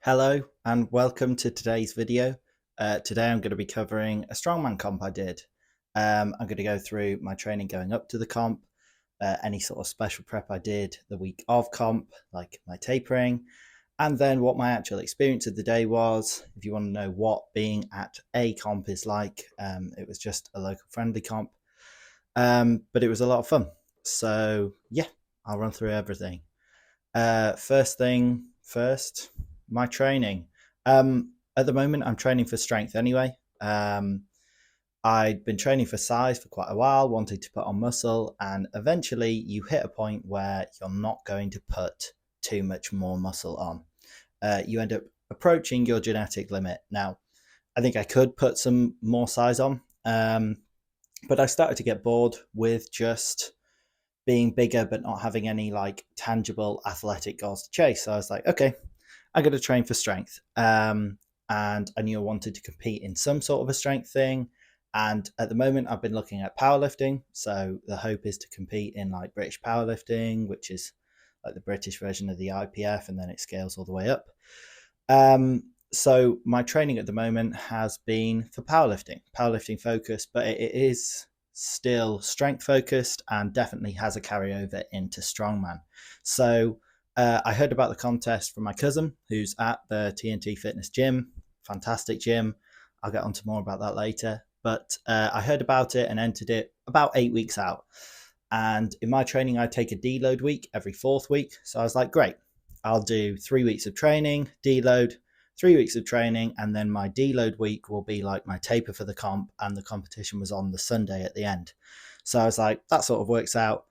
Hello and welcome to today's video. Today I'm going to be covering a strongman comp I did. I'm going to go through my training going up to the comp, any sort of special prep I did the week of comp, like my tapering, and then what my actual experience of the day was. If you want to know what being at a comp is like, it was just a local friendly comp, but it was a lot of fun. So yeah, I'll run through everything. First thing first, my training. At the moment, I'm training for strength anyway. I'd been training for size for quite a while, wanting to put on muscle, and eventually you hit a point where you're not going to put too much more muscle on. You end up approaching your genetic limit. Now, I think I could put some more size on, but I started to get bored with just being bigger but not having any like tangible athletic goals to chase. So I was like, okay, I'm going to train for strength. And I knew I wanted to compete in some sort of a strength thing. And at the moment, I've been looking at powerlifting. So the hope is to compete in like British powerlifting, which is like the British version of the IPF, and then it scales all the way up. So my training at the moment has been for powerlifting focused, but it is still strength focused and definitely has a carryover into strongman. So I heard about the contest from my cousin who's at the TNT Fitness Gym. Fantastic gym. I'll get onto more about that later. But I heard about it and entered it about 8 weeks out. And in my training, I take a deload week every fourth week. So I was like, great, I'll do 3 weeks of training, deload, 3 weeks of training, and then my deload week will be like my taper for the comp, and the competition was on the Sunday at the end. So I was like, that sort of works out.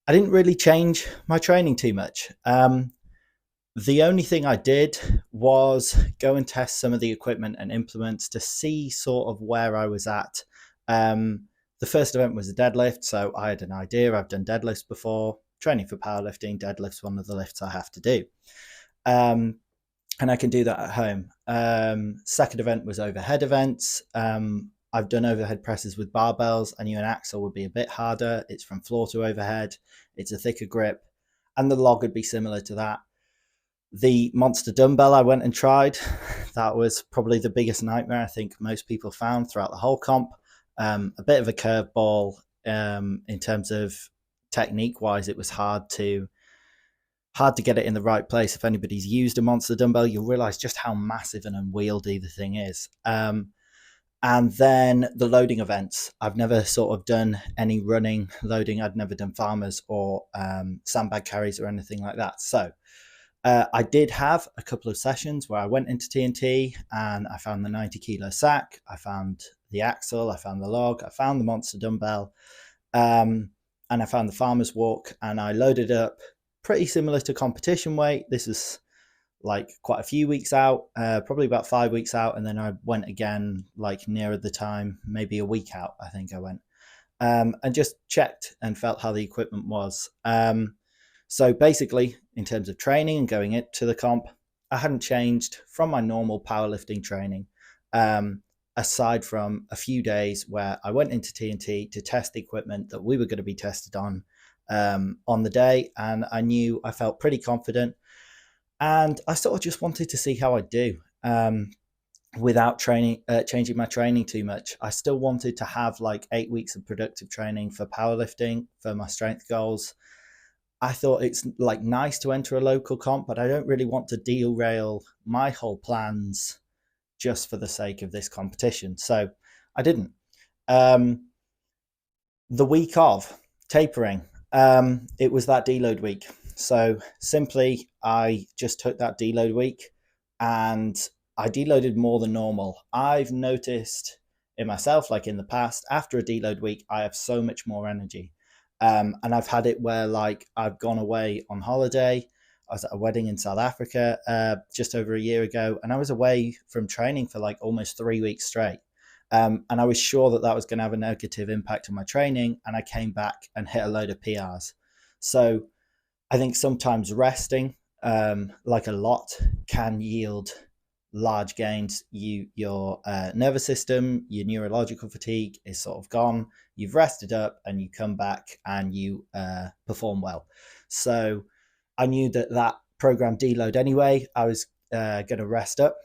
I didn't really change my training too much. The only thing I did was go and test some of the equipment and implements to see sort of where I was at. The first event was a deadlift, so I had an idea. I've done deadlifts before. Training for powerlifting, deadlift's one of the lifts I have to do. And I can do that at home. Second event was overhead events. I've done overhead presses with barbells. I knew an axle would be a bit harder. It's from floor to overhead. It's a thicker grip, and the log would be similar to that. The monster dumbbell I went and tried, that was probably the biggest nightmare I think most people found throughout the whole comp. A bit of a curveball in terms of technique wise. It was hard to get it in the right place. If anybody's used a monster dumbbell, you'll realize just how massive and unwieldy the thing is. And then the loading events. I've never sort of done any running loading. I'd never done farmers or sandbag carries or anything like that. So I did have a couple of sessions where I went into TNT and I found the 90 kilo sack. I found the axle. I found the log. I found the monster dumbbell. And I found the farmer's walk, and I loaded up pretty similar to competition weight. This is like quite a few weeks out, probably about 5 weeks out. And then I went again, like nearer the time, maybe a week out, I think I went, and just checked and felt how the equipment was. So basically, in terms of training and going into the comp, I hadn't changed from my normal powerlifting training, aside from a few days where I went into TNT to test the equipment that we were going to be tested on the day. And I knew I felt pretty confident. And I sort of just wanted to see how I do without changing my training too much. I still wanted to have like 8 weeks of productive training for powerlifting, for my strength goals. I thought it's like nice to enter a local comp, but I don't really want to derail my whole plans just for the sake of this competition. So I didn't. The week of tapering, it was that deload week. So simply, I just took that deload week and I deloaded more than normal. I've noticed in myself, like in the past, after a deload week, I have so much more energy. And I've had it where like I've gone away on holiday. I was at a wedding in South Africa just over a year ago, and I was away from training for like almost 3 weeks straight. And I was sure that that was going to have a negative impact on my training, and I came back and hit a load of PRs. So I think sometimes resting, like a lot, can yield large gains. Your nervous system, your neurological fatigue is sort of gone. You've rested up and you come back and you perform well. So I knew that program deload anyway. I was going to rest up,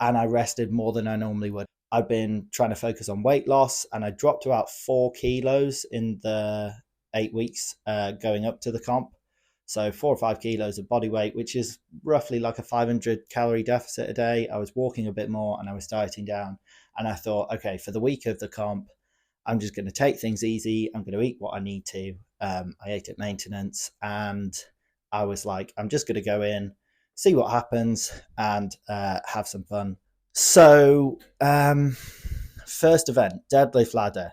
and I rested more than I normally would. I've been trying to focus on weight loss, and I dropped about 4 kilos in the 8 weeks going up to the comp. So 4 or 5 kilos of body weight, which is roughly like a 500 calorie deficit a day. I was walking a bit more and I was dieting down. And I thought, okay, for the week of the comp, I'm just going to take things easy. I'm going to eat what I need to. I ate at maintenance, and I was like, I'm just going to go in, see what happens, and have some fun. So, first event, deadlift ladder.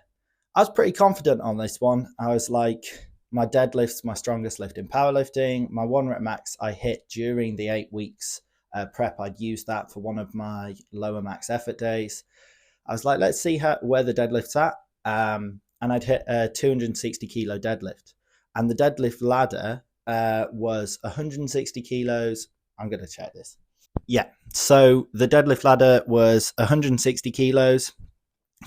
I was pretty confident on this one. I was like, my deadlift's my strongest lift in powerlifting. My 1 rep max I hit during the 8 weeks prep. I'd used that for one of my lower max effort days. I was like, let's see where the deadlift's at. And I'd hit a 260 kilo deadlift. And the deadlift ladder was 160 kilos. I'm going to check this. Yeah, so the deadlift ladder was 160 kilos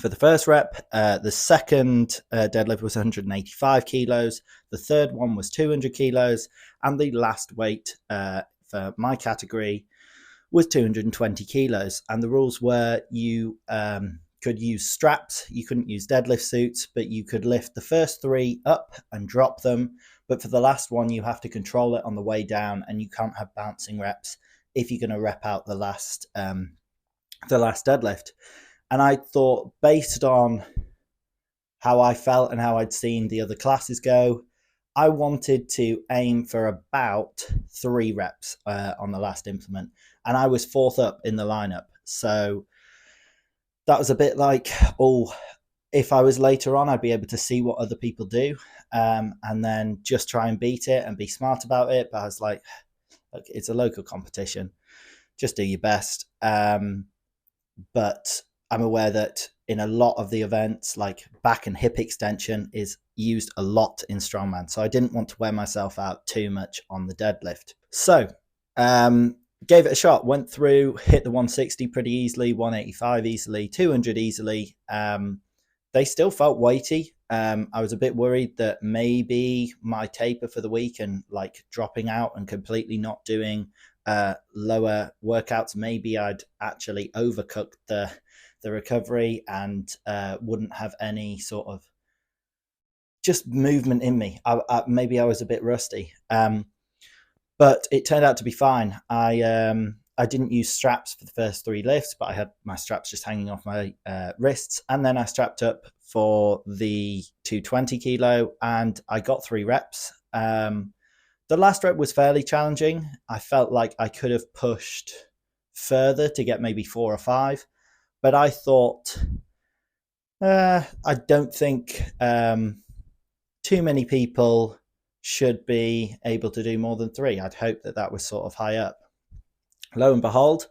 for the first rep. The second deadlift was 185 kilos. The third one was 200 kilos. And the last weight for my category was 220 kilos. And the rules were you could use straps. You couldn't use deadlift suits, but you could lift the first 3 up and drop them. But for the last one, you have to control it on the way down, and you can't have bouncing reps if you're going to rep out the last deadlift. And I thought, based on how I felt and how I'd seen the other classes go, I wanted to aim for about 3 reps on the last implement. And I was 4th up in the lineup. So that was a bit like, oh, if I was later on, I'd be able to see what other people do and then just try and beat it and be smart about it. But I was like, look, it's a local competition. Just do your best. But I'm aware that in a lot of the events, like back and hip extension is used a lot in strongman. So I didn't want to wear myself out too much on the deadlift. So gave it a shot, went through, hit the 160 pretty easily, 185 easily, 200 easily. They still felt weighty. I was a bit worried that maybe my taper for the week and like dropping out and completely not doing lower workouts, maybe I'd actually overcooked the recovery and wouldn't have any sort of just movement in me. Maybe I was a bit rusty, but it turned out to be fine. I didn't use straps for the first 3 lifts, but I had my straps just hanging off my wrists. And then I strapped up for the 220 kilo and I got 3 reps. The last rep was fairly challenging. I felt like I could have pushed further to get maybe 4 or 5. But I thought, I don't think too many people should be able to do more than 3. I'd hope that was sort of high up. Lo and behold,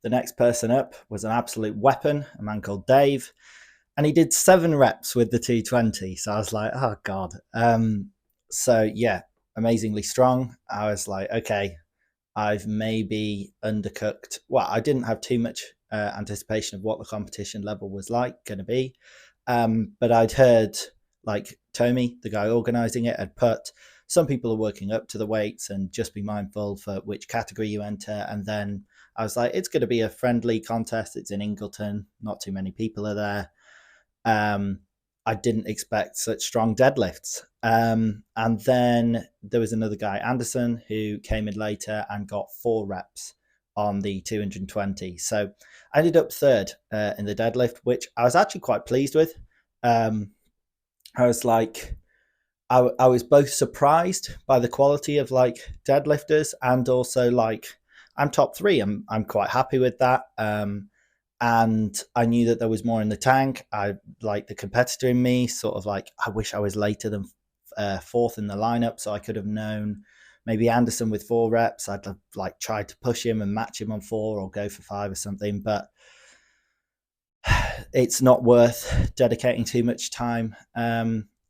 the next person up was an absolute weapon, a man called Dave, and he did 7 reps with the 220. So I was like, oh God. So yeah, amazingly strong. I was like, okay, I've maybe undercooked. Well, I didn't have too much anticipation of what the competition level was going to be. But I'd heard like Tommy, the guy organizing it, had put some people are working up to the weights and just be mindful for which category you enter. And then I was like, it's going to be a friendly contest. It's in Ingleton. Not too many people are there. I didn't expect such strong deadlifts. And then there was another guy, Anderson, who came in later and got 4 reps on the 220. So I ended up 3rd in the deadlift, which I was actually quite pleased with. I was like, I was both surprised by the quality of like deadlifters and also like I'm top 3. I'm quite happy with that. And I knew that there was more in the tank. I like the competitor in me sort of like, I wish I was later than 4th in the lineup. So I could have known maybe Anderson with 4 reps. I'd have like tried to push him and match him on 4 or go for 5 or something, but it's not worth dedicating too much time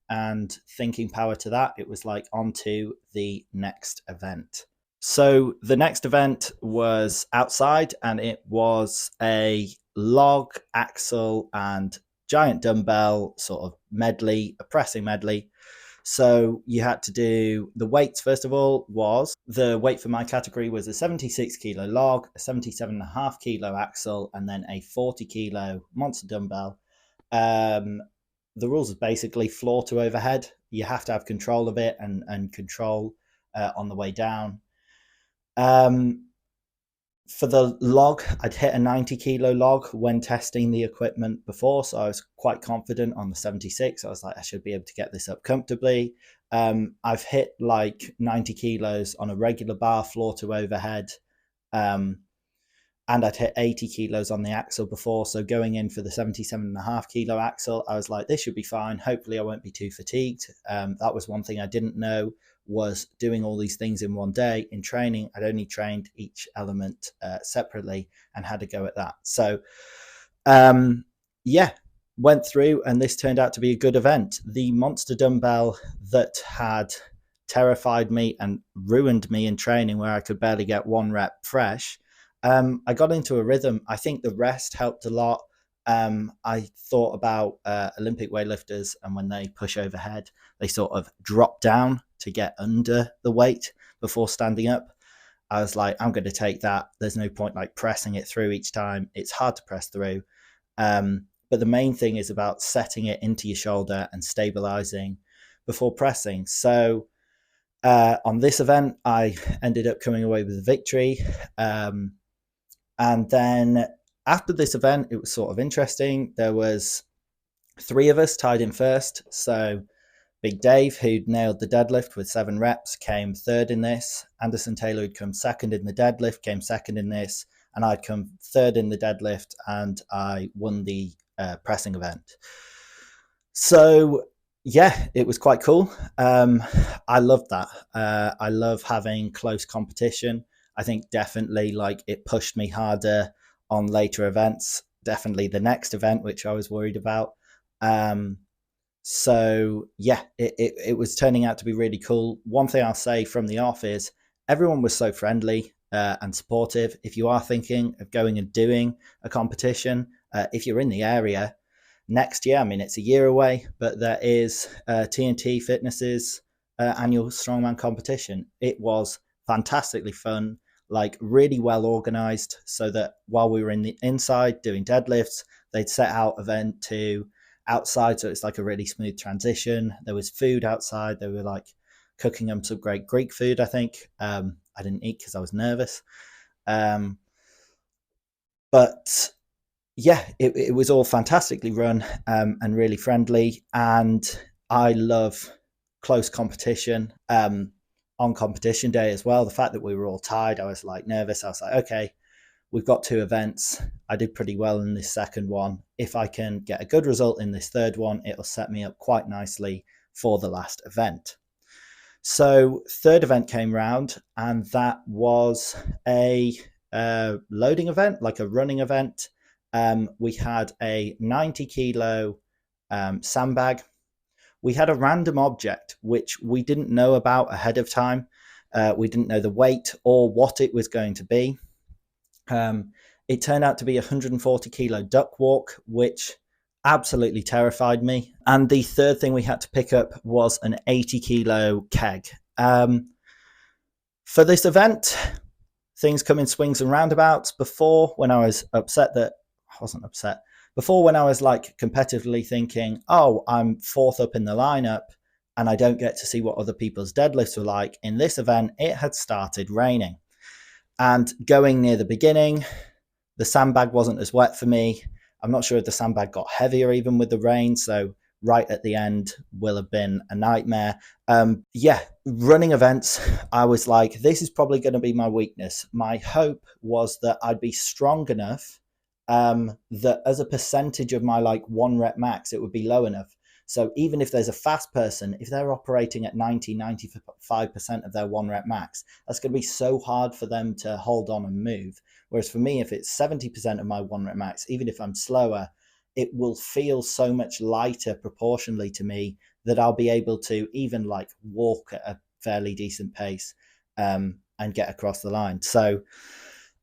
and thinking power to that. It was like on to the next event. So the next event was outside and it was a log, axle and giant dumbbell sort of medley, a pressing medley. So you had to do the weights. First of all, was the weight for my category was a 76 kilo log, a 77.5 kilo axle, and then a 40 kilo monster dumbbell. The rules is basically floor to overhead. You have to have control of it and control on the way down. For the log, I'd hit a 90 kilo log when testing the equipment before, so I was quite confident on the 76. I was like, I should be able to get this up comfortably. I've hit like 90 kilos on a regular bar, floor to overhead, and I'd hit 80 kilos on the axle before. So going in for the 77.5 kilo axle, I was like, this should be fine. Hopefully I won't be too fatigued. That was one thing I didn't know, was doing all these things in one day. In training, I'd only trained each element separately and had to go at that. So yeah, went through, and this turned out to be a good event. The monster dumbbell that had terrified me and ruined me in training, where I could barely get one rep fresh, I got into a rhythm. I think the rest helped a lot. I thought about Olympic weightlifters, and when they push overhead, they sort of drop down to get under the weight before standing up. I was like, I'm going to take that. There's no point like pressing it through each time. It's hard to press through. But the main thing is about setting it into your shoulder and stabilizing before pressing. So on this event, I ended up coming away with a victory. And then after this event, it was sort of interesting. There was 3 of us tied in first. So Big Dave, who'd nailed the deadlift with 7 reps, came third in this. Anderson Taylor, who'd come second in the deadlift, came second in this. And I'd come third in the deadlift, and I won the pressing event. So yeah, it was quite cool. I loved that. I love having close competition. I think definitely like it pushed me harder on later events, definitely the next event, which I was worried about. So yeah, it was turning out to be really cool. One thing I'll say from the off is everyone was so friendly and supportive. If you are thinking of going and doing a competition, if you're in the area next year, I mean, it's a year away, but there is TNT Fitness's annual Strongman competition. It was fantastically fun, like really well organized, so that while we were in the inside doing deadlifts, they'd set out event to outside, so it's like a really smooth transition. There was food outside. They were like cooking them some great Greek food, I think. I didn't eat because I was nervous. But yeah, it was all fantastically run and really friendly. And I love close competition. On competition day as well, the fact that we were all tied, I was like nervous. I was like, okay, we've got 2 events. I did pretty well in this second one. If I can get a good result in this third one, it'll set me up quite nicely for the last event. So third event came round, and that was a loading event, like a running event. We had a 90 kilo sandbag. We had a random object which we didn't know about ahead of time. We didn't know the weight or what it was going to be. It turned out to be a 140 kilo duck walk, which absolutely terrified me. And the third thing we had to pick up was an 80 kilo keg. For this event, things come in swings and roundabouts. Before, when I was upset that I wasn't upset, before when I was like competitively thinking, oh, I'm 4th up in the lineup and I don't get to see what other people's deadlifts were like, in this event, it had started raining. And going near the beginning, the sandbag wasn't as wet for me. I'm not sure if the sandbag got heavier even with the rain. So right at the end will have been a nightmare. Yeah, running events, I was like, this is probably going to be my weakness. My hope was that I'd be strong enough that as a percentage of my like 1 rep max, it would be low enough. So even if there's a fast person, if they're operating at 95% of their 1 rep max, that's going to be so hard for them to hold on and move. Whereas for me, if it's 70% of my 1 rep max, even if I'm slower, it will feel so much lighter proportionally to me that I'll be able to even like walk at a fairly decent pace and get across the line. So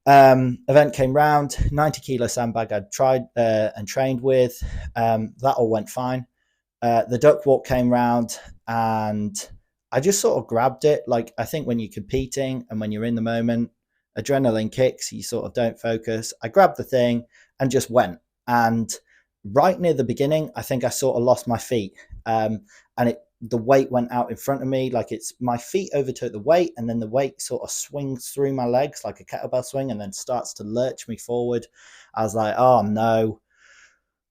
event came round, 90 kilo sandbag I'd tried and trained with. That all went fine. The duck walk came round and I just sort of grabbed it. Like, I think when you're competing and when you're in the moment, adrenaline kicks, you sort of don't focus. I grabbed the thing and just went. And right near the beginning, I think I sort of lost my feet. And the weight went out in front of me. Like, it's my feet overtook the weight, and then the weight sort of swings through my legs like a kettlebell swing and then starts to lurch me forward. I was like, oh no,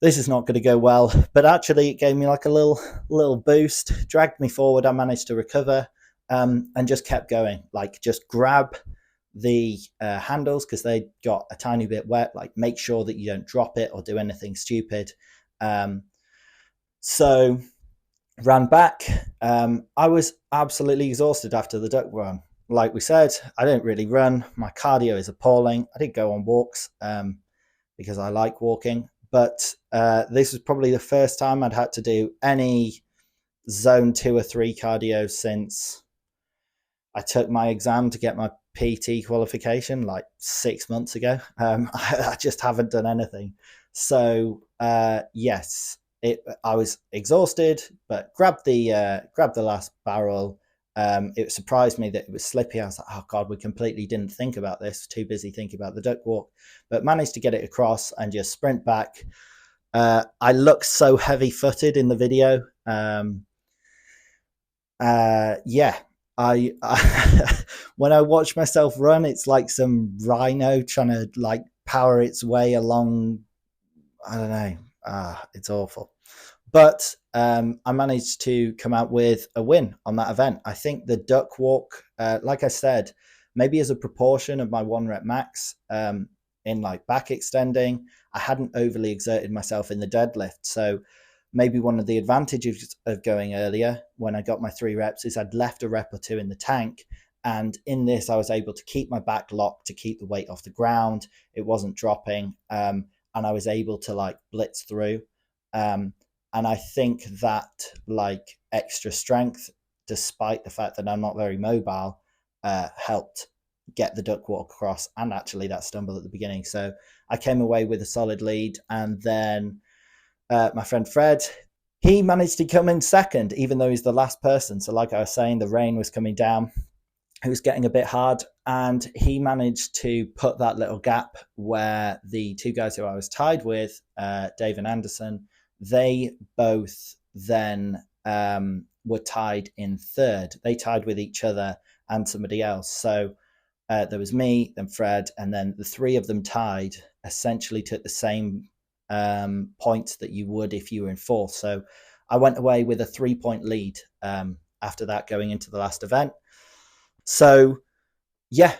this is not going to go well. But actually, it gave me like a little boost, dragged me forward. I managed to recover, and just kept going. Like, just grab the handles because they got a tiny bit wet. Like, make sure that you don't drop it or do anything stupid. So ran back. I was absolutely exhausted after the duck run. Like we said, I don't really run. My cardio is appalling. I did go on walks because I like walking. But this was probably the first time I'd had to do any zone 2 or 3 cardio since I took my exam to get my PT qualification like 6 months ago. I just haven't done anything. So yes, I was exhausted, but grabbed the last barrel. It surprised me that it was slippy. I was like, oh God, we completely didn't think about this. Too busy thinking about the duck walk, but managed to get it across and just sprint back. I look so heavy footed in the video. Yeah, I when I watch myself run, it's like some rhino trying to like power its way along. I don't know. It's awful. But I managed to come out with a win on that event. I think the duck walk, like I said, maybe as a proportion of my 1 rep max in like back extending, I hadn't overly exerted myself in the deadlift. So maybe one of the advantages of going earlier when I got my 3 reps is I'd left a rep or 2 in the tank. And in this, I was able to keep my back locked to keep the weight off the ground. It wasn't dropping. And I was able to like blitz through. And I think that like extra strength, despite the fact that I'm not very mobile, helped get the duck walk across and actually that stumble at the beginning. So I came away with a solid lead. And then my friend Fred, he managed to come in second, even though he's the last person. So like I was saying, the rain was coming down. It was getting a bit hard. And he managed to put that little gap where the 2 guys who I was tied with, Dave and Anderson, they both then were tied in third. They tied with each other and somebody else. So there was me, then Fred, and then the 3 of them tied essentially took the same points that you would if you were in fourth. So I went away with a 3-point lead after that going into the last event. So yeah,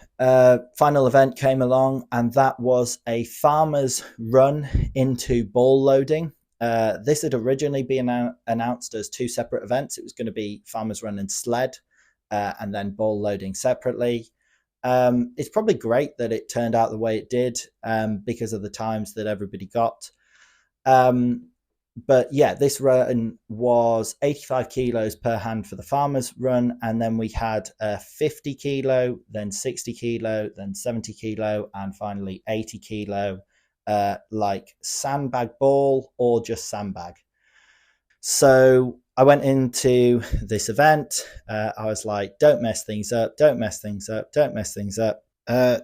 final event came along, and that was a farmer's run into ball loading. This had originally been announced as 2 separate events. It was going to be farmer's run and sled, and then ball loading separately. It's probably great that it turned out the way it did because of the times that everybody got. But yeah, this run was 85 kilos per hand for the farmer's run. And then we had 50 kilo, then 60 kilo, then 70 kilo, and finally 80 kilo, like sandbag ball or just sandbag. So I went into this event. I was like, don't mess things up, don't mess things up, don't mess things up.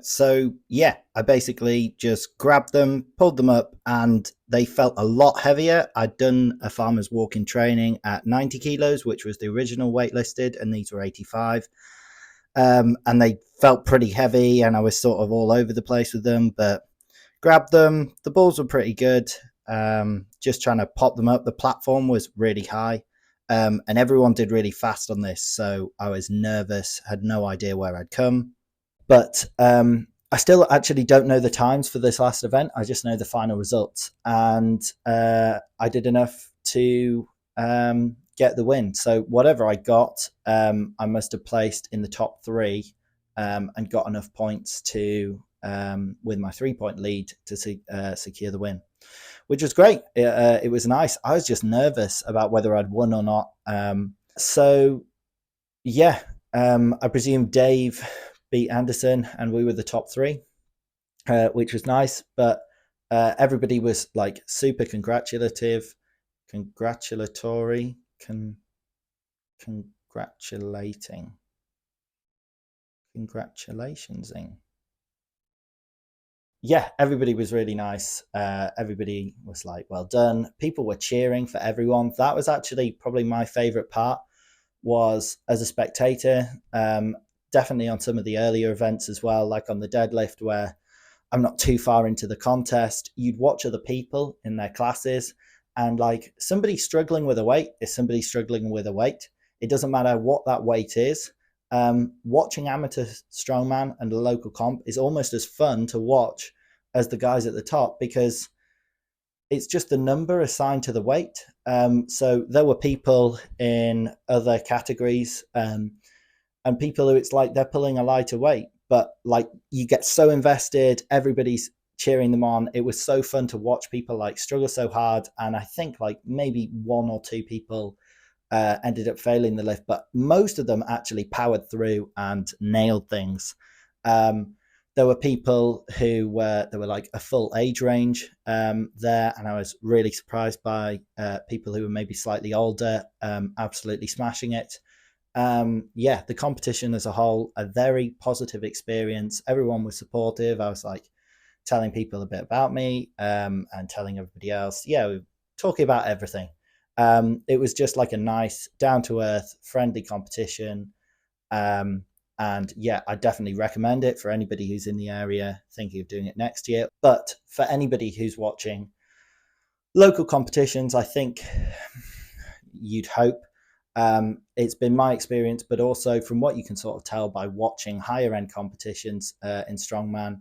So yeah, I basically just grabbed them, pulled them up, and they felt a lot heavier. I'd done a farmer's walk in training at 90 kilos, which was the original weight listed, and these were 85. And they felt pretty heavy, and I was sort of all over the place with them, but grabbed them. The balls were pretty good. Just trying to pop them up. The platform was really high, and everyone did really fast on this, so I was nervous, had no idea where I'd come. But I still actually don't know the times for this last event. I just know the final results. And I did enough to get the win. So whatever I got, I must have placed in the top 3 and got enough points to, with my 3-point lead, to secure the win, which was great. It was nice. I was just nervous about whether I'd won or not. So yeah, I presume Dave beat Anderson and we were the top 3, which was nice. But everybody was like super congratulative, congratulatory, congratulating, congratulationsing. Yeah, everybody was really nice. Everybody was like, well done. People were cheering for everyone. That was actually probably my favorite part, was as a spectator. Definitely on some of the earlier events as well, like on the deadlift, where I'm not too far into the contest, you'd watch other people in their classes, and like somebody struggling with a weight is somebody struggling with a weight. It doesn't matter what that weight is. Watching amateur strongman and a local comp is almost as fun to watch as the guys at the top, because it's just a number assigned to the weight. So there were people in other categories, and people who it's like they're pulling a lighter weight, but like you get so invested, everybody's cheering them on. It was so fun to watch people like struggle so hard, and I think like maybe one or two people ended up failing the lift, but most of them actually powered through and nailed things. There were people who there were like a full age range there, and I was really surprised by people who were maybe slightly older, absolutely smashing it. Yeah, the competition as a whole, a very positive experience. Everyone was supportive. I was like telling people a bit about me, and telling everybody else. Yeah, we were talking about everything. It was just like a nice, down to earth, friendly competition. And yeah, I definitely recommend it for anybody who's in the area thinking of doing it next year. But for anybody who's watching local competitions, I think you'd hope, it's been my experience, but also from what you can sort of tell by watching higher end competitions in strongman,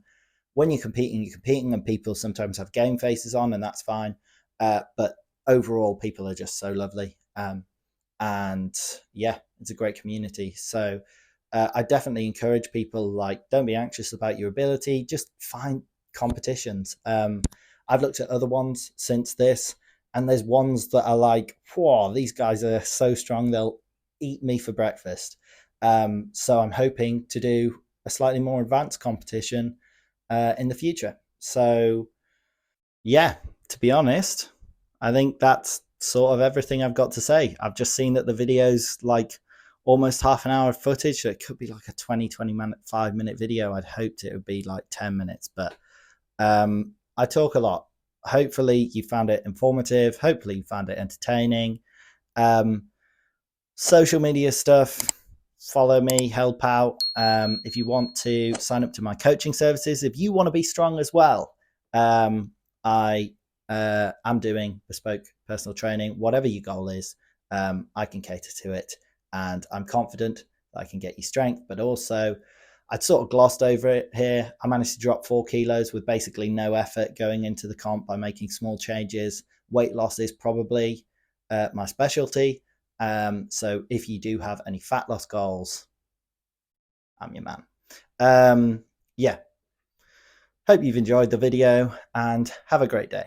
when you're competing, and people sometimes have game faces on, and that's fine. But overall, people are just so lovely. And yeah, it's a great community. So I definitely encourage people, like, don't be anxious about your ability, just find competitions. I've looked at other ones since this, and there's ones that are like, whoa, these guys are so strong, they'll eat me for breakfast. So I'm hoping to do a slightly more advanced competition in the future. So yeah, to be honest, I think that's sort of everything I've got to say. I've just seen that the video's like almost half an hour of footage, so it could be like a 25 minute 5-minute video. I'd hoped it would be like 10 minutes, but I talk a lot. Hopefully you found it informative. Hopefully you found it entertaining. Um, Social media stuff, follow me, help out. If you want to sign up to my coaching services, if you want to be strong as well, I am doing bespoke personal training. Whatever your goal is, I can cater to it, and I'm confident that I can get you strength. But also, I'd sort of glossed over it here. I managed to drop 4 kilos with basically no effort going into the comp by making small changes. Weight loss is probably my specialty. So if you do have any fat loss goals, I'm your man. Yeah. Hope you've enjoyed the video, and have a great day.